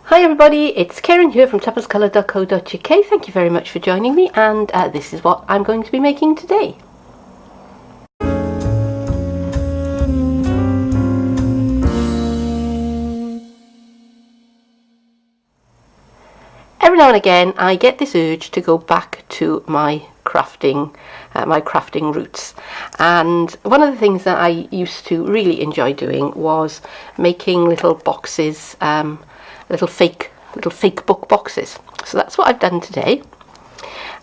Hi everybody, it's Keren here from tuppencecolored.co.uk. Thank you very much for joining me, and this is what I'm going to be making today. Every now and again I get this urge to go back to my crafting roots, and one of the things that I used to really enjoy doing was making little boxes, little fake book boxes. So that's what I've done today.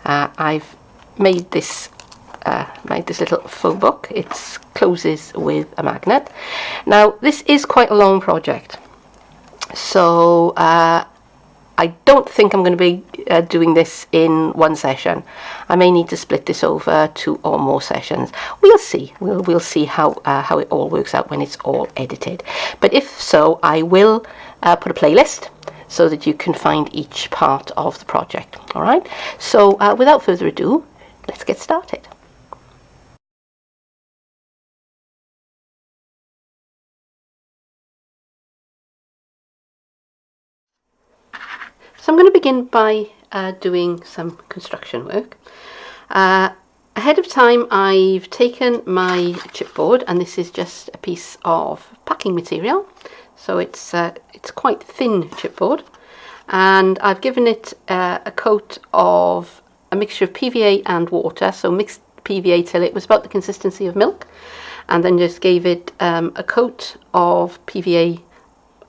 I've made this little faux book. It closes with a magnet. Now this is quite a long project, so I don't think I'm going to be doing this in one session. I may need to split this over 2 or more sessions. We'll see. We'll see how it all works out when it's all edited. But if so, I will put a playlist so that you can find each part of the project. All right. So without further ado, let's get started. So I'm going to begin by doing some construction work. Ahead of time I've taken my chipboard, and this is just a piece of packing material, so it's quite thin chipboard, and I've given it a coat of a mixture of PVA and water, so mixed PVA till it was about the consistency of milk, and then just gave it a coat of PVA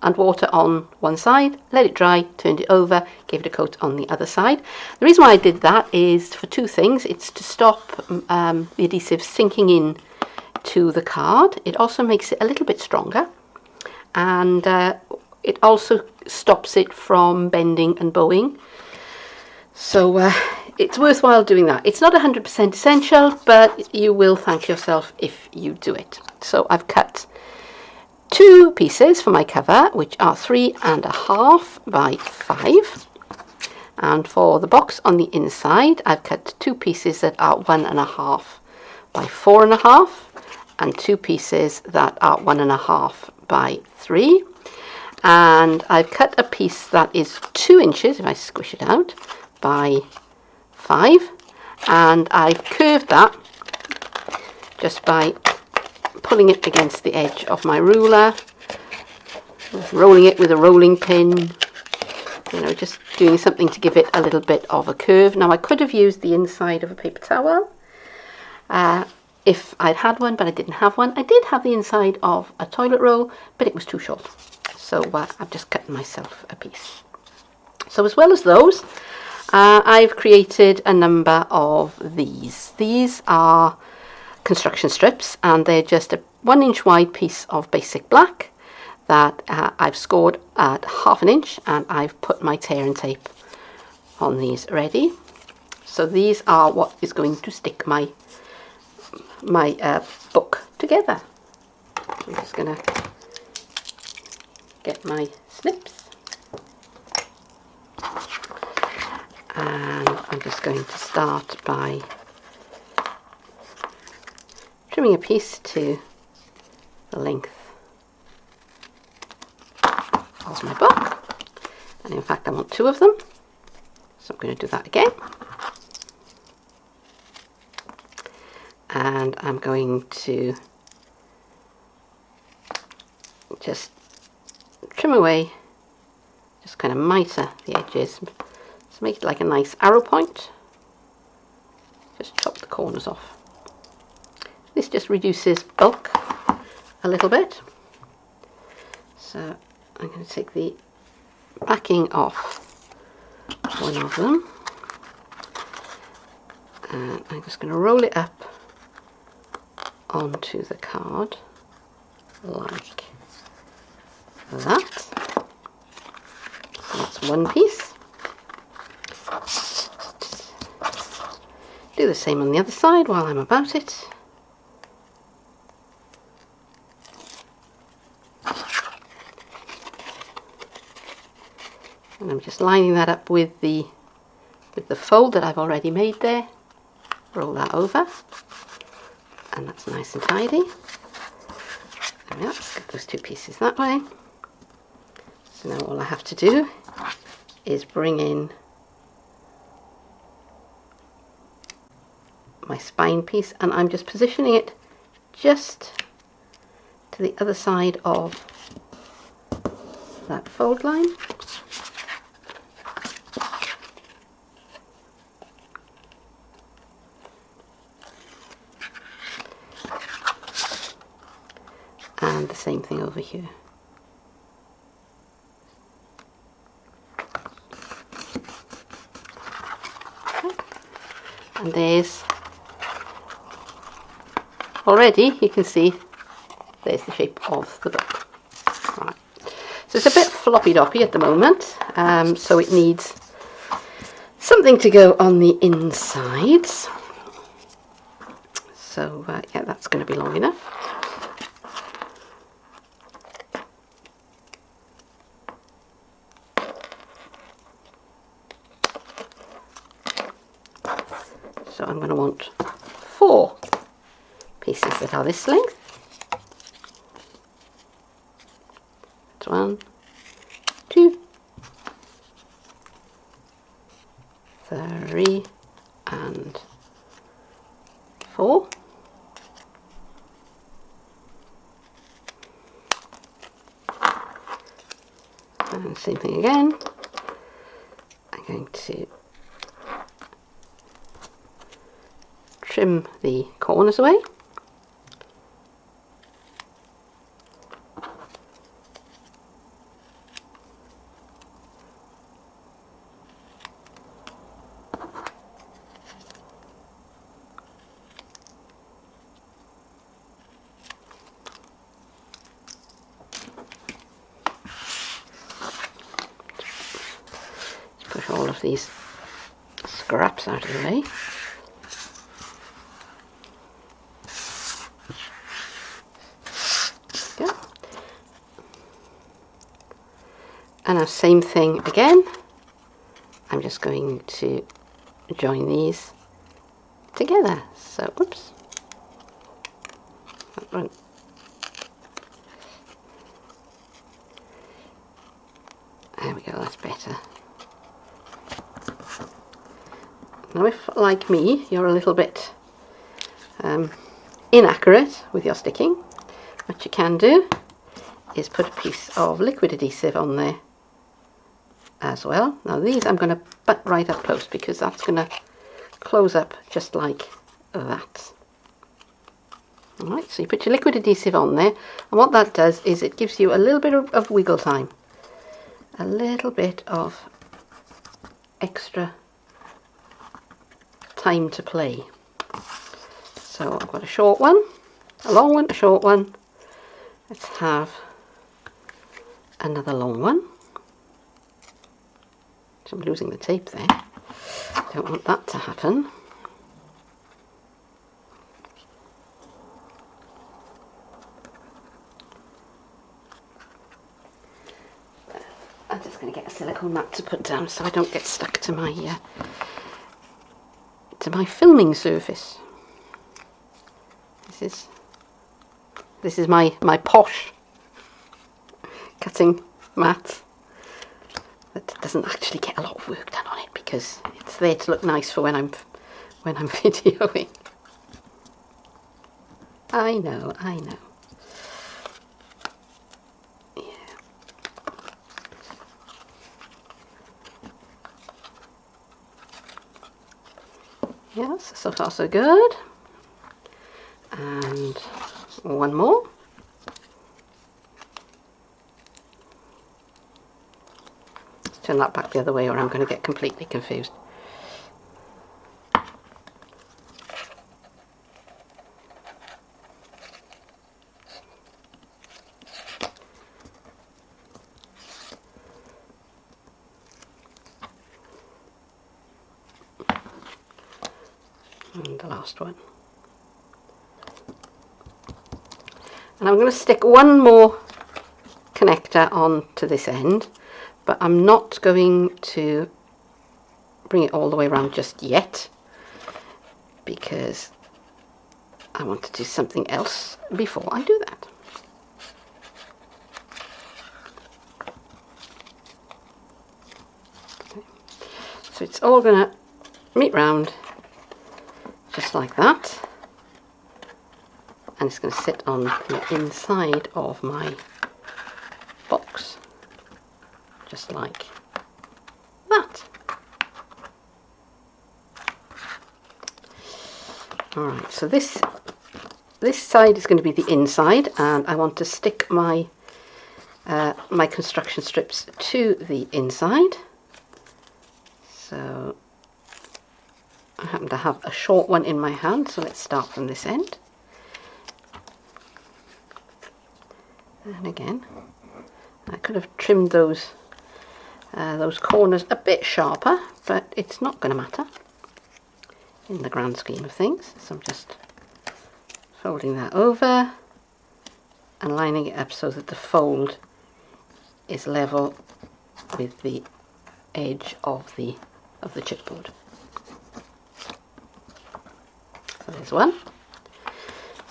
and water on one side, let it dry, turned it over, gave it a coat on the other side. The reason why I did that is for 2 things. It's to stop the adhesive sinking in to the card. It also makes it a little bit stronger, and it also stops it from bending and bowing. So it's worthwhile doing that. It's not 100% essential, but you will thank yourself if you do it. So I've cut 2 pieces for my cover, which are 3.5 by 5, and for the box on the inside I've cut 2 pieces that are 1.5 by 4.5, and 2 pieces that are 1.5 by 3, and I've cut a piece that is 2 inches, if I squish it out, by 5, and I've curved that just by pulling it against the edge of my ruler, rolling it with a rolling pin, just doing something to give it a little bit of a curve. Now I could have used the inside of a paper towel if I'd had one, but I didn't have one. I did have the inside of a toilet roll, but it was too short, so I've just cut myself a piece. So as well as those, I've created a number of these. These are construction strips, and they're just a 1-inch wide piece of basic black that I've scored at 1/2 inch, and I've put my tear and tape on these ready. So these are what is going to stick my book together. I'm just going to get my snips, and I'm just going to start by trimming a piece to the length of my book, and in fact I want 2 of them, so I'm going to do that again, and I'm going to just trim away, just kind of mitre the edges to make it like a nice arrow point, just chop the corners off. This just reduces bulk a little bit. So I'm going to take the backing off one of them, and I'm just going to roll it up onto the card like that. So that's one piece. Do the same on the other side while I'm about it. And I'm just lining that up with the fold that I've already made there. Roll that over, and that's nice and tidy. There we are. Let's get those 2 pieces that way. So now all I have to do is bring in my spine piece, and I'm just positioning it just to the other side of that fold line. And the same thing over here. Okay. And there's, already you can see there's the shape of the book. Right. So it's a bit floppy doppy at the moment, so it needs something to go on the insides. So yeah, that's going to be long enough. So I'm going to want 4 pieces that are this length. That's 1, 2, 3, and 4. And same thing again. I'm going to trim the corners away. Push all of these scraps out of the way. Go. And now same thing again. I'm just going to join these together. So, oops. That one. There we go, that's better. Now if, like me, you're a little bit inaccurate with your sticking, what you can do is put a piece of liquid adhesive on there as well. Now these I'm going to butt right up close because that's going to close up just like that. Alright, so you put your liquid adhesive on there, and what that does is it gives you a little bit of wiggle time. A little bit of extra time to play. So I've got a short one, a long one, a short one. Let's have another long one. So I'm losing the tape there. Don't want that to happen. I'm just going to get a silicone mat to put down so I don't get stuck to my filming surface. This is my posh cutting mat that doesn't actually get a lot of work done on it because it's there to look nice for when I'm videoing. I know. Yes, so far so good. And one more. Let's turn that back the other way or I'm going to get completely confused. And the last one. And I'm going to stick one more connector on to this end, but I'm not going to bring it all the way around just yet because I want to do something else before I do that. So it's all going to meet round just like that, and it's going to sit on the inside of my box just like that. Alright, so this side is going to be the inside, and I want to stick my my construction strips to the inside. So I happen to have a short one in my hand, so let's start from this end. And again, I could have trimmed those corners a bit sharper, but it's not going to matter in the grand scheme of things. So I'm just folding that over and lining it up so that the fold is level with the edge of the chipboard. So there's one.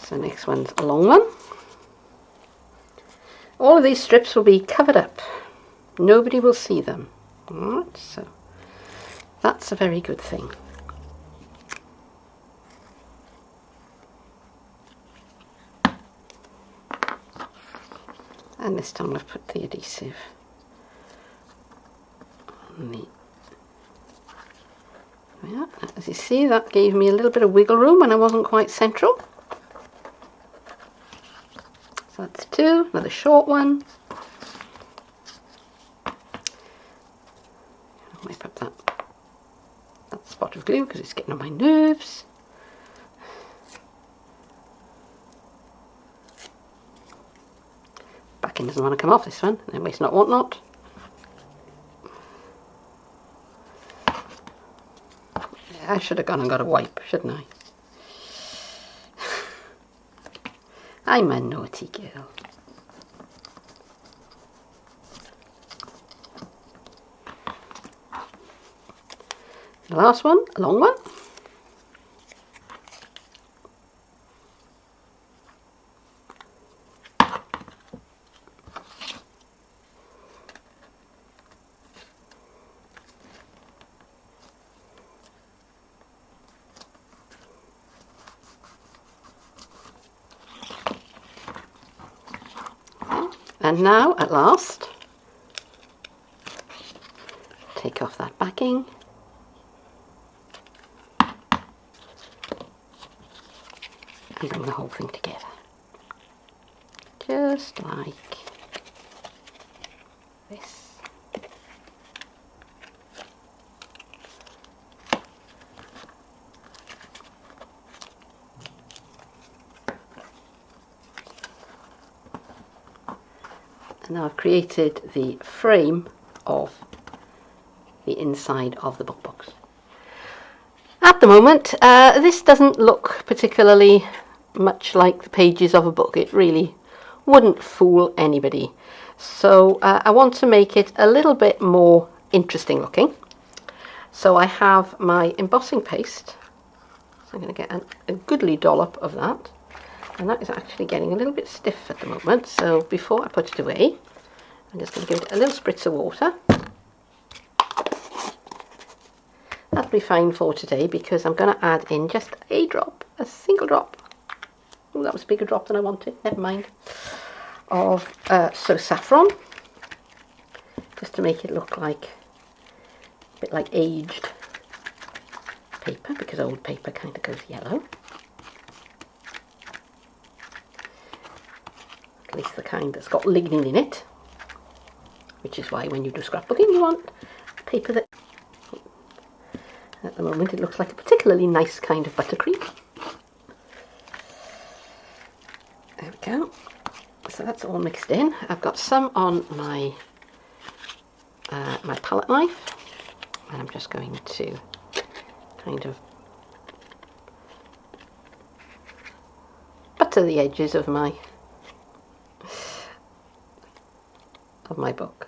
So next one's a long one. All of these strips will be covered up. Nobody will see them. Alright, so that's a very good thing. And this time I've put the adhesive on the... Yeah, as you see, that gave me a little bit of wiggle room when I wasn't quite central. So that's two, another short one. I'll wipe up that spot of glue because it's getting on my nerves. Backing doesn't want to come off this one, and waste not, want not. Yeah, I should have gone and got a wipe, shouldn't I? I'm a naughty girl. The last one, a long one. And now, at last, take off that backing. And bring the whole thing together. Just like this. And now I've created the frame of the inside of the book box. At the moment, this doesn't look particularly much like the pages of a book. It really wouldn't fool anybody. So I want to make it a little bit more interesting looking. So I have my embossing paste. So I'm going to get a goodly dollop of that. And that is actually getting a little bit stiff at the moment. So before I put it away, I'm just going to give it a little spritz of water. That'll be fine for today because I'm going to add in just a drop, a single drop. Oh, that was a bigger drop than I wanted, never mind. Of saffron, just to make it look like a bit like aged paper, because old paper kind of goes yellow. At least the kind that's got lignin in it, which is why when you do scrapbooking you want paper that... At the moment it looks like a particularly nice kind of buttercream. There we go. So that's all mixed in. I've got some on my my palette knife, and I'm just going to kind of butter the edges of my book.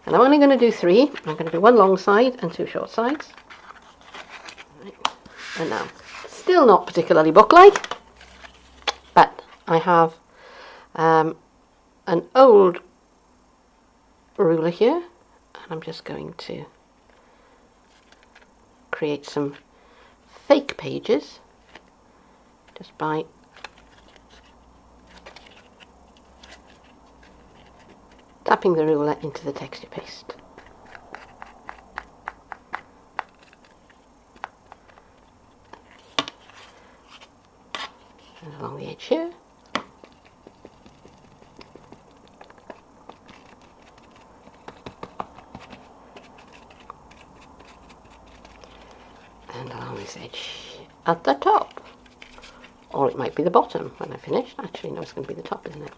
And I'm only going to do 3. I'm going to do 1 long side and 2 short sides. Right. And now, still not particularly book-like, but I have an old ruler here, and I'm just going to create some fake pages just by tapping the ruler into the texture paste. And along the edge here. And along this edge at the top. Or it might be the bottom when I finish. Actually, no, it's going to be the top, isn't it?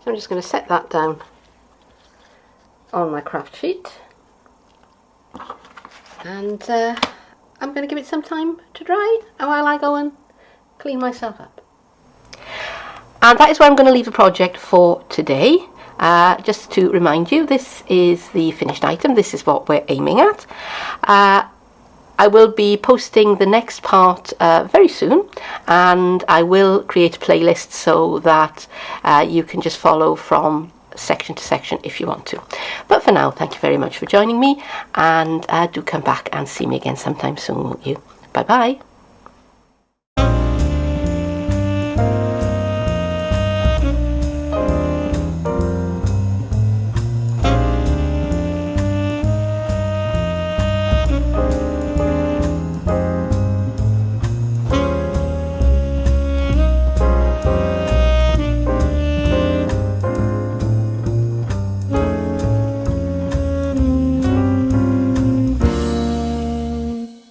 So I'm just going to set that down on my craft sheet, and I'm going to give it some time to dry while I go and clean myself up. And that is where I'm going to leave the project for today. Just to remind you, this is the finished item. This is what we're aiming at. I will be posting the next part very soon, and I will create a playlist so that you can just follow from section to section if you want to. But for now, thank you very much for joining me, and do come back and see me again sometime soon, won't you? Bye bye.